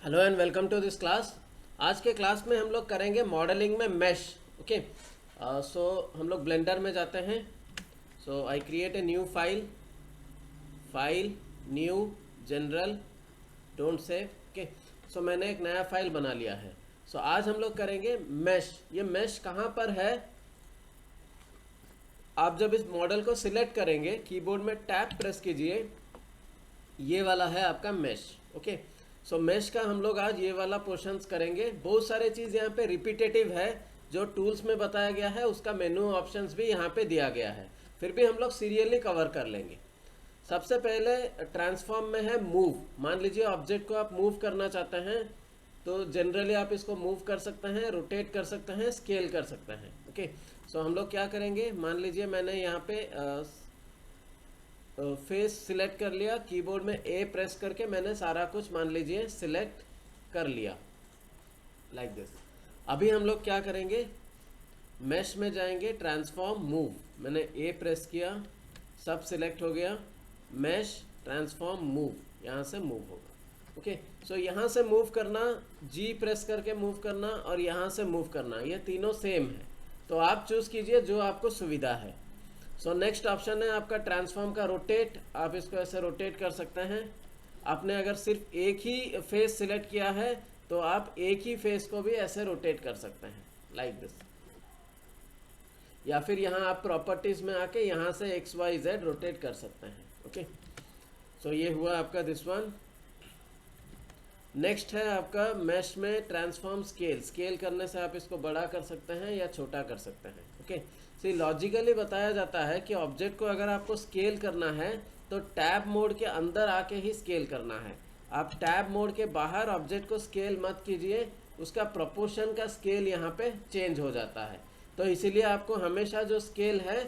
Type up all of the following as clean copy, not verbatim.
Hello and welcome to this class. आज के class में हम लोग करेंगे मॉडलिंग में मैश। ओके, सो हम लोग ब्लेंडर में जाते हैं। So I create a new file new general don't save. Okay, so मैंने एक नया फाइल बना लिया है। सो आज हम लोग करेंगे मैश। ये मैश कहाँ पर है? आप जब इस मॉडल को सिलेक्ट करेंगे कीबोर्ड में टैब प्रेस कीजिए, ये वाला है आपका मैश। ओके, सो मैश का हम लोग आज ये वाला पोर्शंस करेंगे। बहुत सारे चीज़ यहाँ पे रिपीटेटिव है, जो टूल्स में बताया गया है उसका मेनू ऑप्शंस भी यहाँ पे दिया गया है, फिर भी हम लोग सीरियली कवर कर लेंगे। सबसे पहले ट्रांसफॉर्म में है मूव। मान लीजिए ऑब्जेक्ट को आप मूव करना चाहते हैं, तो जनरली आप इसको मूव कर सकते हैं, रोटेट कर सकते हैं, स्केल कर सकते हैं। ओके, सो हम लोग क्या करेंगे, मान लीजिए मैंने यहाँ पे फेस सिलेक्ट कर लिया, कीबोर्ड में ए प्रेस करके मैंने सारा कुछ मान लीजिए सिलेक्ट कर लिया लाइक दिस। अभी हम लोग क्या करेंगे, मैश में जाएंगे, ट्रांसफॉर्म मूव, मैंने ए प्रेस किया, सब सिलेक्ट हो गया, मैश ट्रांसफॉर्म मूव, यहाँ से मूव होगा। ओके, सो यहाँ से मूव करना, जी प्रेस करके मूव करना और यहाँ से मूव करना, ये तीनों सेम है, तो आप चूज़ कीजिए जो आपको सुविधा है। सो नेक्स्ट ऑप्शन है आपका ट्रांसफॉर्म का रोटेट। आप इसको ऐसे रोटेट कर सकते हैं। आपने अगर सिर्फ एक ही फेस सिलेक्ट किया है तो आप एक ही फेस को भी ऐसे रोटेट कर सकते हैं लाइक दिस, या फिर यहाँ आप प्रॉपर्टीज में आके यहाँ से एक्स वाई जेड रोटेट कर सकते हैं। ओके, सो ये हुआ आपका दिस वन। नेक्स्ट है आपका मैश में ट्रांसफॉर्म स्केल। स्केल करने से आप इसको बड़ा कर सकते हैं या छोटा कर सकते हैं। ओके, सी लॉजिकली बताया जाता है कि ऑब्जेक्ट को अगर आपको स्केल करना है तो टैब मोड के अंदर आके ही स्केल करना है। आप टैब मोड के बाहर ऑब्जेक्ट को स्केल मत कीजिए, उसका प्रोपोर्शन का स्केल यहाँ पे चेंज हो जाता है। तो इसीलिए आपको हमेशा जो स्केल है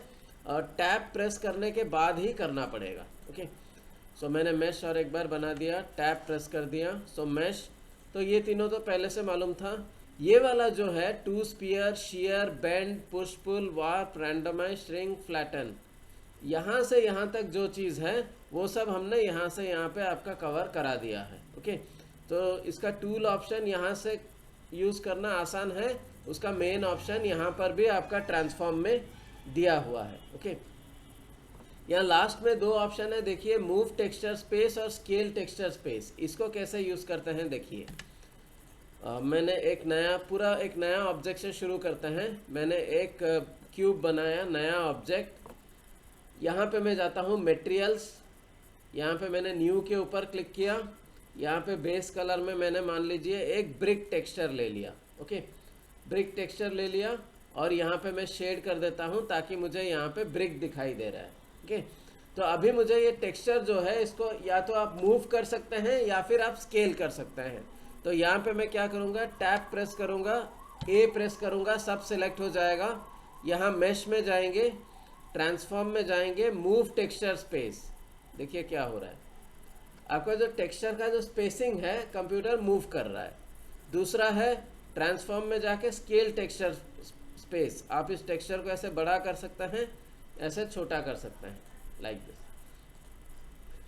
टैब प्रेस करने के बाद ही करना पड़ेगा। ओके, सो मैंने मैश और एक बार बना दिया, टैब प्रेस कर दिया, सो मैश। तो ये तीनों तो पहले से मालूम था। ये वाला जो है to sphere, shear, bend, push pull, warp, randomise, shrink, flatten, यहाँ से यहाँ तक जो चीज़ है वो सब हमने यहाँ से यहाँ पे आपका कवर करा दिया है। ओके, तो इसका टूल ऑप्शन यहाँ से यूज़ करना आसान है, उसका मेन ऑप्शन यहाँ पर भी आपका ट्रांसफॉर्म में दिया हुआ है। ओके, यहाँ लास्ट में दो ऑप्शन है, देखिए मूव टेक्सचर स्पेस और स्केल टेक्सचर स्पेस। इसको कैसे यूज़ करते हैं देखिए। मैंने एक नया ऑब्जेक्ट से शुरू करते हैं। मैंने एक क्यूब बनाया, नया ऑब्जेक्ट। यहाँ पे मैं जाता हूँ मटेरियल्स, यहाँ पे मैंने न्यू के ऊपर क्लिक किया। यहाँ पे बेस कलर में मैंने मान लीजिए एक ब्रिक टेक्सचर ले लिया। ओके, ब्रिक टेक्सचर ले लिया और यहाँ पे मैं शेड कर देता हूँ ताकि मुझे यहाँ पे ब्रिक दिखाई दे रहा है। ओके, तो अभी मुझे ये टेक्सचर जो है इसको या तो आप मूव कर सकते हैं या फिर आप स्केल कर सकते हैं। तो यहाँ पे मैं क्या करूँगा, टैब प्रेस करूँगा, ए प्रेस करूँगा, सब सिलेक्ट हो जाएगा। यहाँ मैश में जाएंगे, ट्रांसफॉर्म में जाएंगे, मूव टेक्सचर स्पेस। देखिए क्या हो रहा है, आपका जो टेक्सचर का जो स्पेसिंग है कंप्यूटर मूव कर रहा है। दूसरा है ट्रांसफॉर्म में जाके स्केल टेक्सचर स्पेस। आप इस टेक्सचर को ऐसे बड़ा कर सकते हैं, ऐसे छोटा कर सकते हैं लाइक दिस।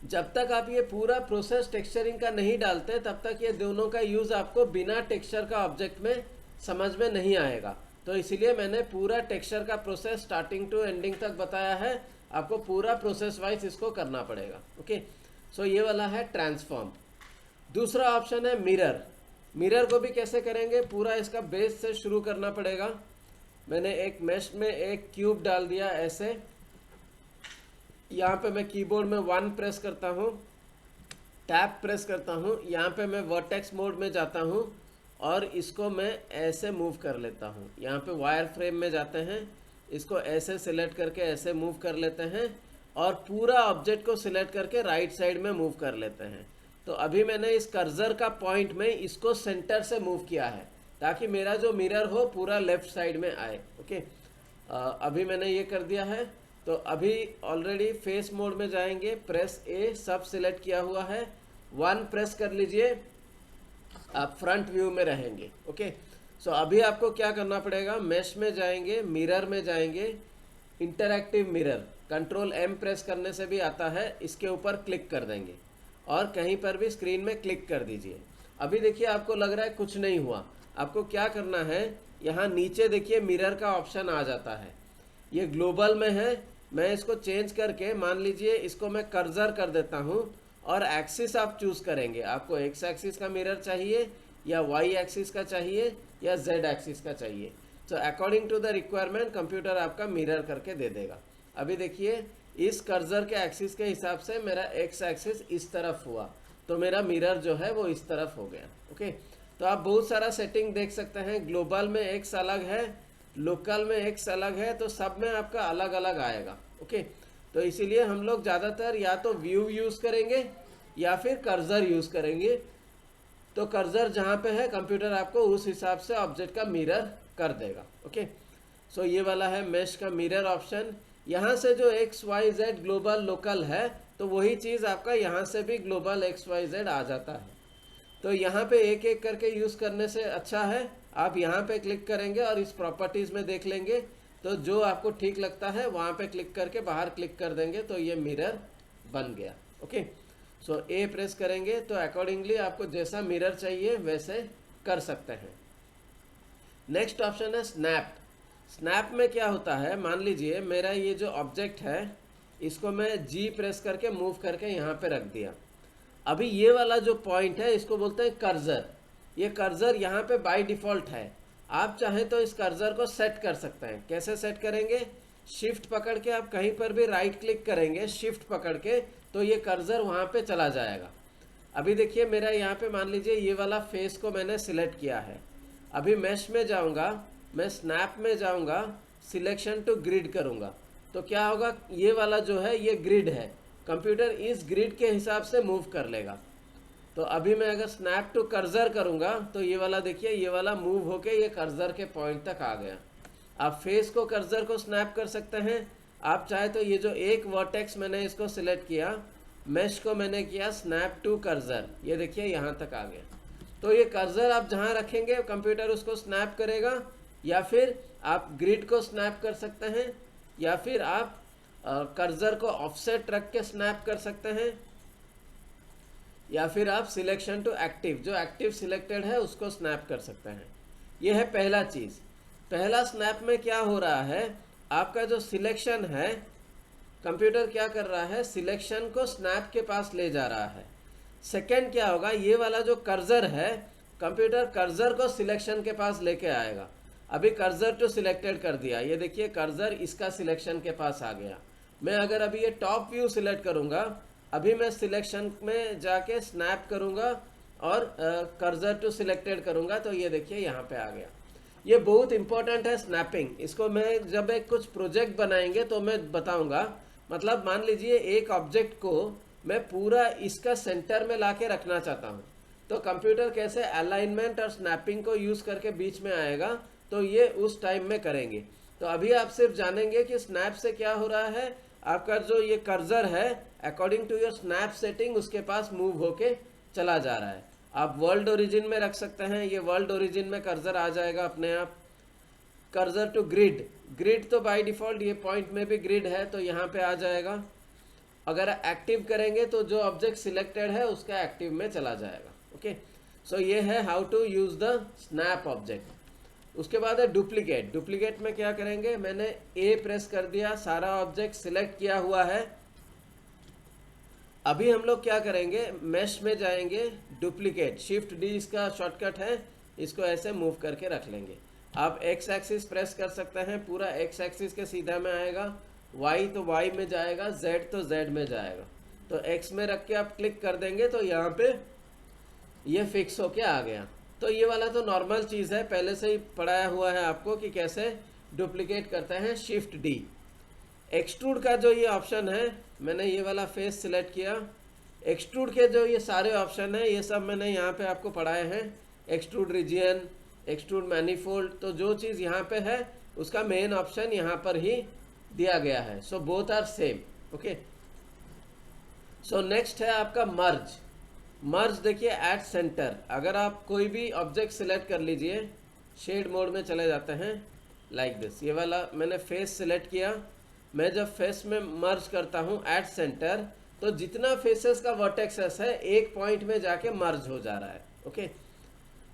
जब तक आप ये पूरा प्रोसेस टेक्सचरिंग का नहीं डालते तब तक ये दोनों का यूज़ आपको बिना टेक्सचर का ऑब्जेक्ट में समझ में नहीं आएगा। तो इसीलिए मैंने पूरा टेक्सचर का प्रोसेस स्टार्टिंग टू एंडिंग तक बताया है, आपको पूरा प्रोसेस वाइज इसको करना पड़ेगा। ओके, सो ये वाला है ट्रांसफॉर्म। दूसरा ऑप्शन है मिरर। मिरर को भी कैसे करेंगे, पूरा इसका बेस से शुरू करना पड़ेगा। मैंने एक मैश में एक क्यूब डाल दिया ऐसे। यहाँ पे मैं कीबोर्ड में 1 प्रेस करता हूँ, टैब प्रेस करता हूँ, यहाँ पे मैं वर्टेक्स मोड में जाता हूँ और इसको मैं ऐसे मूव कर लेता हूँ। यहाँ पे वायर फ्रेम में जाते हैं, इसको ऐसे सिलेक्ट करके ऐसे मूव कर लेते हैं और पूरा ऑब्जेक्ट को सिलेक्ट करके राइट साइड में मूव कर लेते हैं। तो अभी मैंने इस कर्सर का पॉइंट में इसको सेंटर से मूव किया है ताकि मेरा जो मिरर हो पूरा लेफ्ट साइड में आए। ओके, अभी मैंने ये कर दिया है। तो अभी ऑलरेडी फेस मोड में जाएंगे, प्रेस ए, सब सिलेक्ट किया हुआ है, 1 प्रेस कर लीजिए, आप फ्रंट व्यू में रहेंगे। ओके, सो अभी आपको क्या करना पड़ेगा, मैश में जाएंगे, मिरर में जाएंगे, interactive mirror, control M press करने से भी आता है, इसके ऊपर क्लिक कर देंगे और कहीं पर भी स्क्रीन में क्लिक कर दीजिए। अभी देखिए आपको लग रहा है कुछ नहीं हुआ, आपको क्या करना है, यहाँ नीचे देखिए मिरर का ऑप्शन आ जाता है, ये ग्लोबल में है, मैं इसको चेंज करके मान लीजिए इसको मैं कर्सर कर देता हूँ और एक्सिस आप चूज करेंगे, आपको एक्स एक्सिस का मिरर चाहिए या वाई एक्सिस का चाहिए या जेड एक्सिस का चाहिए। तो according to the requirement computer आपका मिरर करके दे देगा। अभी देखिए इस कर्सर के एक्सिस के हिसाब से मेरा एक्स एक्सिस इस तरफ हुआ, तो मेरा मिरर जो है वो इस तरफ हो गया। ओके, तो आप बहुत सारा सेटिंग देख सकते हैं, ग्लोबल में एक्स अलग है, लोकल में एक्स अलग है, तो सब में आपका अलग अलग आएगा। ओके, तो इसीलिए हम लोग ज़्यादातर या तो व्यू यूज़ करेंगे या फिर कर्सर यूज़ करेंगे। तो कर्सर जहाँ पे है कंप्यूटर आपको उस हिसाब से ऑब्जेक्ट का मिरर कर देगा। ओके, सो ये वाला है मेश का मिरर ऑप्शन। यहाँ से जो X Y Z global local है, तो वही चीज़ आपका यहाँ से भी ग्लोबल एक्स वाई जेड आ जाता है। तो यहाँ पे एक एक करके यूज़ करने से अच्छा है आप यहाँ पे क्लिक करेंगे और इस प्रॉपर्टीज़ में देख लेंगे, तो जो आपको ठीक लगता है वहाँ पे क्लिक करके बाहर क्लिक कर देंगे, तो ये मिरर बन गया। ओके, सो ए प्रेस करेंगे तो अकॉर्डिंगली आपको जैसा मिरर चाहिए वैसे कर सकते हैं। नेक्स्ट ऑप्शन है स्नैप। स्नैप में क्या होता है, मान लीजिए मेरा ये जो ऑब्जेक्ट है इसको मैं जी प्रेस करके मूव करके यहाँ पे रख दिया। अभी ये वाला जो पॉइंट है इसको बोलते हैं कर्सर। ये कर्सर यहाँ पे बाय डिफ़ॉल्ट है, आप चाहें तो इस कर्सर को सेट कर सकते हैं। कैसे सेट करेंगे, शिफ्ट पकड़ के आप कहीं पर भी राइट क्लिक करेंगे शिफ्ट पकड़ के, तो ये कर्सर वहाँ पे चला जाएगा। अभी देखिए मेरा यहाँ पे मान लीजिए ये वाला फेस को मैंने सिलेक्ट किया है। अभी मैश में जाऊँगा, मैं स्नैप में जाऊँगा, सिलेक्शन टू ग्रिड करूँगा, तो क्या होगा, ये वाला जो है ये ग्रिड है, कंप्यूटर इस ग्रिड के हिसाब से मूव कर लेगा। तो अभी मैं अगर स्नैप टू कर्सर करूँगा तो ये वाला देखिए ये वाला मूव होके ये कर्सर के पॉइंट तक आ गया। आप फेस को कर्सर को स्नैप कर सकते हैं, आप चाहे तो ये जो एक वर्टेक्स मैंने इसको सिलेक्ट किया, मैश को मैंने किया स्नैप टू कर्सर, ये देखिए यहाँ तक आ गया। तो ये कर्सर आप जहाँ रखेंगे कंप्यूटर उसको स्नैप करेगा, या फिर आप ग्रिड को स्नैप कर सकते हैं, या फिर आप कर्सर को ऑफसेट रख के स्नैप कर सकते हैं, या फिर आप सिलेक्शन टू एक्टिव, जो एक्टिव सिलेक्टेड है उसको स्नैप कर सकते हैं। ये है पहला चीज़। पहला स्नैप में क्या हो रहा है, आपका जो सिलेक्शन है कंप्यूटर क्या कर रहा है, सिलेक्शन को स्नैप के पास ले जा रहा है। सेकंड क्या होगा, ये वाला जो कर्सर है कंप्यूटर कर्सर को सिलेक्शन के पास लेके आएगा। अभी कर्सर टू सिलेक्टेड कर दिया, ये देखिए कर्सर इसका सिलेक्शन के पास आ गया। मैं अगर अभी ये टॉप व्यू सिलेक्ट करूँगा, अभी मैं सिलेक्शन में जाके स्नैप करूँगा और कर्सर टू सिलेक्टेड करूँगा, तो ये देखिए यहाँ पे आ गया। ये बहुत इंपॉर्टेंट है स्नैपिंग, इसको मैं जब एक कुछ प्रोजेक्ट बनाएंगे तो मैं बताऊँगा। मतलब मान लीजिए एक ऑब्जेक्ट को मैं पूरा इसका सेंटर में ला के रखना चाहता हूँ, तो कंप्यूटर कैसे अलाइनमेंट और स्नैपिंग को यूज़ करके बीच में आएगा, तो ये उस टाइम में करेंगे। तो अभी आप सिर्फ जानेंगे कि स्नैप से क्या हो रहा है, आपका जो ये कर्सर है according to your snap setting उसके पास मूव होके चला जा रहा है। आप वर्ल्ड ओरिजिन में रख सकते हैं, ये वर्ल्ड ओरिजिन में कर्सर आ जाएगा अपने आप। कर्सर टू ग्रिड, ग्रिड तो बाय डिफ़ॉल्ट ये पॉइंट में भी ग्रिड है, तो यहाँ पे आ जाएगा। अगर एक्टिव करेंगे तो जो ऑब्जेक्ट सिलेक्टेड है उसका एक्टिव में चला जाएगा। ओके, सो ये है how to use the snap object. उसके बाद है डुप्लीकेट। डुप्लीकेट में क्या करेंगे, मैंने ए प्रेस कर दिया, सारा ऑब्जेक्ट सिलेक्ट किया हुआ है। अभी हम लोग क्या करेंगे, मैश में जाएंगे, डुप्लीकेट, शिफ्ट डी इसका शॉर्टकट है, इसको ऐसे मूव करके रख लेंगे। आप एक्स एक्सिस प्रेस कर सकते हैं, पूरा एक्स एक्सिस के सीधा में आएगा, वाई तो वाई में जाएगा, जेड तो जेड में जाएगा। तो एक्स में रख के आप क्लिक कर देंगे तो यहाँ पे ये फिक्स होके आ गया। तो ये वाला तो नॉर्मल चीज़ है, पहले से ही पढ़ाया हुआ है आपको कि कैसे डुप्लीकेट करते हैं। शिफ्ट डी, एक्सट्रूड का जो ये ऑप्शन है, मैंने ये वाला फेस सिलेक्ट किया। एक्सट्रूड के जो ये सारे ऑप्शन हैं ये सब मैंने यहाँ पे आपको पढ़ाए हैं। एक्सट्रूड रीजियन, एक्सट्रूड मैनीफोल्ड, तो जो चीज़ यहाँ पे है उसका मेन ऑप्शन यहाँ पर ही दिया गया है। So both are same. Okay, so next है आपका मर्ज। मर्ज देखिए एट सेंटर, अगर आप कोई भी ऑब्जेक्ट सिलेक्ट कर लीजिए, शेड मोड में चले जाते हैं लाइक दिस। ये वाला मैंने फेस सिलेक्ट किया, मैं जब फेस में मर्ज करता हूँ एट सेंटर, तो जितना फेसेस का वर्टेक्सेस है एक पॉइंट में जाके मर्ज हो जा रहा है। ओके,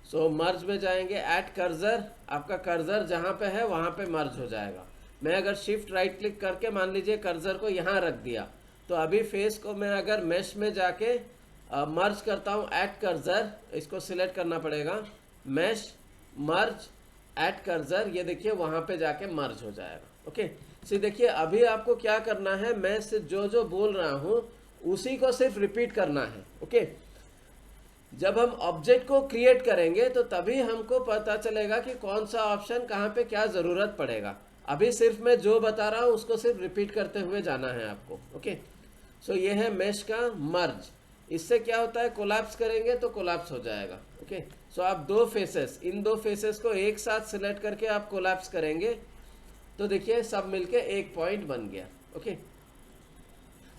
सो मर्ज में जाएंगे, ऐट कर्सर, आपका कर्सर जहाँ पे है वहाँ पे मर्ज हो जाएगा। मैं अगर शिफ्ट राइट क्लिक करके मान लीजिए कर्सर को यहाँ रख दिया, तो अभी फेस को मैं अगर मेश में जाके मर्ज करता हूँ ऐट कर्सर, इसको सिलेक्ट करना पड़ेगा, मेश मर्ज ऐट कर्सर, ये देखिए वहाँ पे जाके मर्ज हो जाएगा। ओके, सी देखिए अभी आपको क्या करना है, मैं सिर्फ जो जो बोल रहा हूँ उसी को सिर्फ रिपीट करना है। ओके, जब हम ऑब्जेक्ट को क्रिएट करेंगे तो तभी हमको पता चलेगा कि कौन सा ऑप्शन कहाँ पे क्या ज़रूरत पड़ेगा। अभी सिर्फ मैं जो बता रहा हूँ उसको सिर्फ रिपीट करते हुए जाना है आपको। ओके, सो ये है मेश का मर्ज। इससे क्या होता है, कोलैप्स करेंगे तो कोलैप्स हो जाएगा। ओके, सो आप दो फेसेस, इन दो फेसेस को एक साथ सिलेक्ट करके आप कोलैप्स करेंगे तो देखिए सब मिलके एक पॉइंट बन गया। ओके,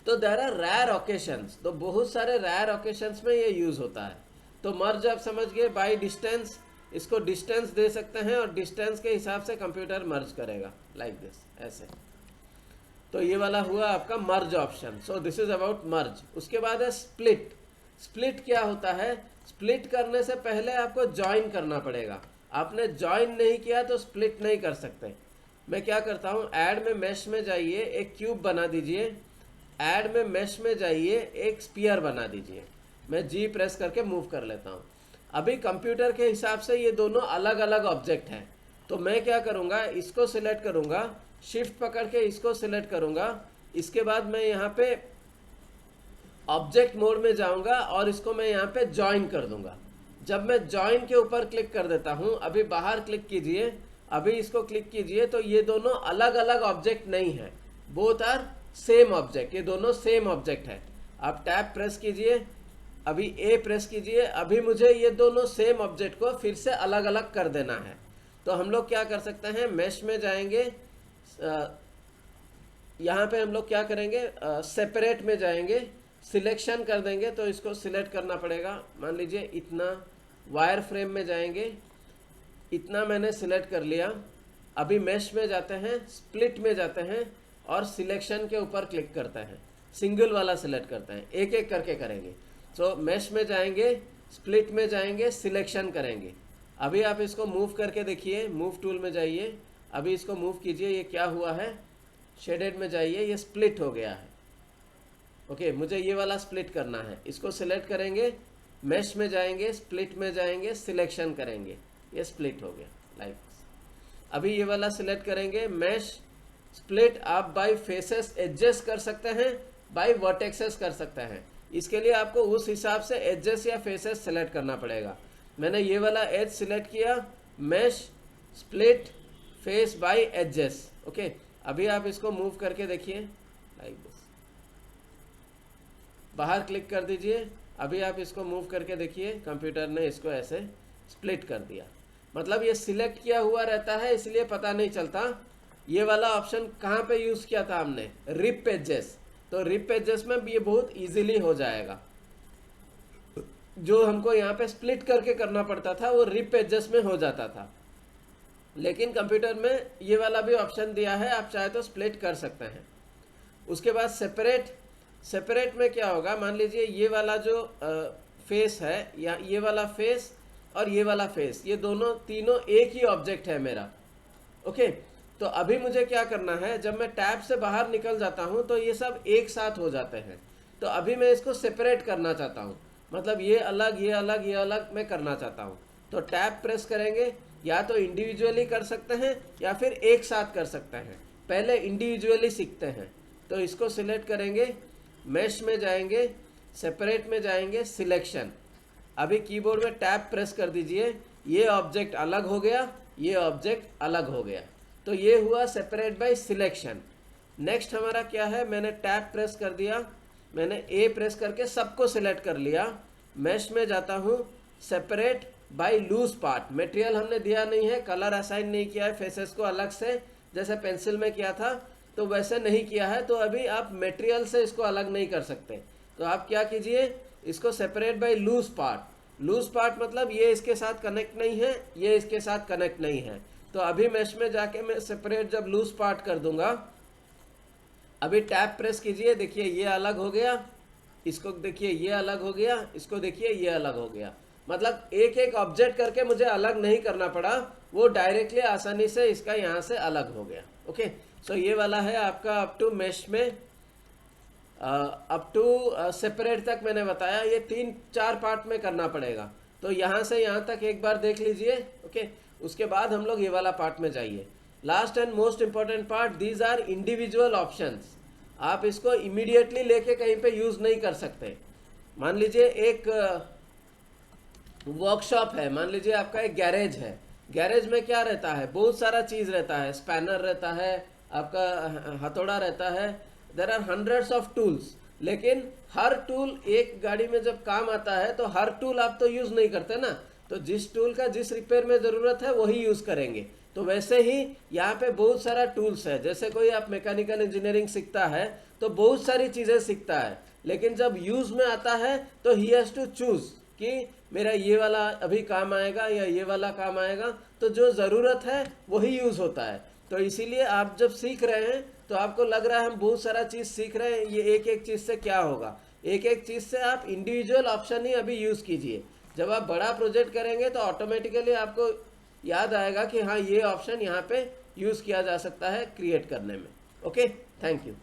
तो देयर आर रेयर ओकेशंस, तो बहुत सारे रेयर ओकेशंस में ये यूज होता है। तो मर्ज आप समझ गए, बाय डिस्टेंस, इसको डिस्टेंस दे सकते हैं और डिस्टेंस के हिसाब से कंप्यूटर मर्ज करेगा लाइक दिस, ऐसे। तो ये वाला हुआ आपका merge option. So this is about merge. उसके बाद है स्प्लिट। स्प्लिट क्या होता है, स्प्लिट करने से पहले आपको ज्वाइन करना पड़ेगा। आपने ज्वाइन नहीं किया तो स्प्लिट नहीं कर सकते। मैं क्या करता हूँ, ऐड में मेश में जाइए, एक क्यूब बना दीजिए, ऐड में मेश में जाइए, एक स्पीयर बना दीजिए। मैं जी प्रेस करके मूव कर लेता हूँ। अभी कंप्यूटर के हिसाब से ये दोनों अलग अलग ऑब्जेक्ट हैं, तो मैं क्या करूँगा, इसको सिलेक्ट करूँगा, शिफ्ट पकड़ के इसको सिलेक्ट करूँगा, इसके बाद मैं यहाँ पे ऑब्जेक्ट मोड में जाऊँगा और इसको मैं यहाँ पे ज्वाइन कर दूँगा। जब मैं ज्वाइन के ऊपर क्लिक कर देता हूँ, अभी बाहर क्लिक कीजिए, अभी इसको क्लिक कीजिए, तो ये दोनों अलग अलग ऑब्जेक्ट नहीं है, बोथ आर सेम ऑब्जेक्ट, ये दोनों सेम ऑब्जेक्ट है। आप टैब प्रेस कीजिए, अभी ए प्रेस कीजिए, अभी मुझे ये दोनों सेम ऑब्जेक्ट को फिर से अलग अलग कर देना है। तो हम लोग क्या कर सकते हैं, मेश में जाएंगे, यहाँ पे हम लोग क्या करेंगे, सेपरेट में जाएंगे, सिलेक्शन कर देंगे, तो इसको सिलेक्ट करना पड़ेगा। मान लीजिए इतना, वायर फ्रेम में जाएंगे, इतना मैंने सिलेक्ट कर लिया। अभी मेश में जाते हैं, स्प्लिट में जाते हैं और सिलेक्शन के ऊपर क्लिक करते हैं, सिंगल वाला सिलेक्ट करते हैं, एक एक करके करेंगे। सो मेश में जाएंगे, स्प्लिट में जाएंगे, सिलेक्शन करेंगे। अभी आप इसको मूव करके देखिए, मूव टूल में जाइए, अभी इसको मूव कीजिए, ये क्या हुआ है, शेडेड में जाइए, ये स्प्लिट हो गया है। ओके, मुझे ये वाला स्प्लिट करना है, इसको सिलेक्ट करेंगे, मेश में जाएंगे, स्प्लिट में जाएंगे, सिलेक्शन करेंगे, ये स्प्लिट हो गया लाइक। अभी ये वाला सिलेक्ट करेंगे, मेश स्प्लिट, आप बाय फेसेस एडजस्ट कर सकते हैं, बाय वर्टेक्सेस कर सकते हैं। इसके लिए आपको उस हिसाब से एडजस्ट या फेसेस सेलेक्ट करना पड़ेगा। मैंने ये वाला एज सिलेक्ट किया, mesh split face by adjust. Okay, अभी आप इसको मूव करके देखिए लाइक दिस, बाहर क्लिक कर दीजिए, अभी आप इसको मूव करके देखिए, कंप्यूटर ने इसको ऐसे स्प्लिट कर दिया। मतलब ये सिलेक्ट किया हुआ रहता है, इसलिए पता नहीं चलता। ये वाला ऑप्शन कहाँ पे यूज किया था हमने, रिप एडजस्ट, तो रिप एडजस्ट में ये बहुत इजीली हो जाएगा। जो हमको यहाँ पे स्प्लिट करके करना पड़ता था वो रिप एडजस्ट में हो जाता था, लेकिन कंप्यूटर में ये वाला भी ऑप्शन दिया है, आप चाहे तो स्प्लिट कर सकते हैं। उसके बाद सेपरेट। सेपरेट में क्या होगा, मान लीजिए ये वाला जो फेस है, या ये वाला फेस और ये वाला फेस, ये दोनों तीनों एक ही ऑब्जेक्ट है मेरा। ओके, तो अभी मुझे क्या करना है, जब मैं टैब से बाहर निकल जाता हूं तो ये सब एक साथ हो जाते हैं। तो अभी मैं इसको सेपरेट करना चाहता हूं, मतलब ये अलग ये अलग ये अलग मैं करना चाहता हूं। तो टैब प्रेस करेंगे, या तो इंडिविजुअली कर सकते हैं या फिर एक साथ कर सकते हैं। पहले इंडिविजुअली सीखते हैं, तो इसको सिलेक्ट करेंगे, मेश में जाएंगे, सेपरेट में जाएंगे, सिलेक्शन। अभी कीबोर्ड में टैब प्रेस कर दीजिए, ये ऑब्जेक्ट अलग हो गया, ये ऑब्जेक्ट अलग हो गया। तो ये हुआ सेपरेट बाय सिलेक्शन। नेक्स्ट हमारा क्या है, मैंने टैब प्रेस कर दिया, मैंने ए प्रेस करके सबको सिलेक्ट कर लिया, मेश में जाता हूँ, separate by loose part. Material हमने दिया नहीं है, कलर असाइन नहीं किया है फेसेस को अलग से, जैसे पेंसिल में किया था तो वैसे नहीं किया है। तो अभी आप मटेरियल से इसको अलग नहीं कर सकते, तो आप क्या कीजिए, इसको separate by loose part. Loose part मतलब ये इसके साथ कनेक्ट नहीं है, ये इसके साथ कनेक्ट नहीं है। तो अभी मेश में जाके मैं सेपरेट जब लूज पार्ट कर दूंगा, अभी टैब प्रेस कीजिए, देखिए ये अलग हो गया, इसको देखिए ये अलग हो गया, इसको देखिए ये अलग हो गया। मतलब एक एक ऑब्जेक्ट करके मुझे अलग नहीं करना पड़ा, वो डायरेक्टली आसानी से इसका यहाँ से अलग हो गया। ओके, सो ये वाला है आपका अप टू मेश में, अप टू सेपरेट तक मैंने बताया। ये 3-4 पार्ट में करना पड़ेगा, तो यहाँ से यहाँ तक एक बार देख लीजिए। ओके, उसके बाद हम लोग ये वाला पार्ट में जाइए। Last and most important part, these are individual options. आप इसको इमीडिएटली लेके कहीं पे यूज नहीं कर सकते। मान लीजिए एक वर्कशॉप है, मान लीजिए आपका एक गैरेज है। गैरेज में क्या रहता है, बहुत सारा चीज रहता है, स्पैनर रहता है, आपका हथौड़ा रहता है, there are hundreds of tools. लेकिन हर टूल एक गाड़ी में जब काम आता है तो हर टूल आप तो यूज नहीं करते ना, तो जिस टूल का जिस रिपेयर में जरूरत है वही यूज करेंगे। तो वैसे ही यहाँ पे बहुत सारा टूल्स है। जैसे कोई आप मैकेनिकल इंजीनियरिंग सीखता है तो बहुत सारी चीजें सीखता है, लेकिन जब यूज में आता है तो ही हैज टू चूज कि मेरा ये वाला अभी काम आएगा या ये वाला काम आएगा। तो जो ज़रूरत है वही यूज़ होता है। तो इसीलिए आप जब सीख रहे हैं तो आपको लग रहा है हम बहुत सारा चीज़ सीख रहे हैं, ये एक एक चीज़ से क्या होगा। एक एक चीज़ से आप इंडिविजुअल ऑप्शन ही अभी यूज़ कीजिए। जब आप बड़ा प्रोजेक्ट करेंगे तो ऑटोमेटिकली आपको याद आएगा कि हाँ ये ऑप्शन यहाँ पे यूज़ किया जा सकता है क्रिएट करने में। Okay, thank you.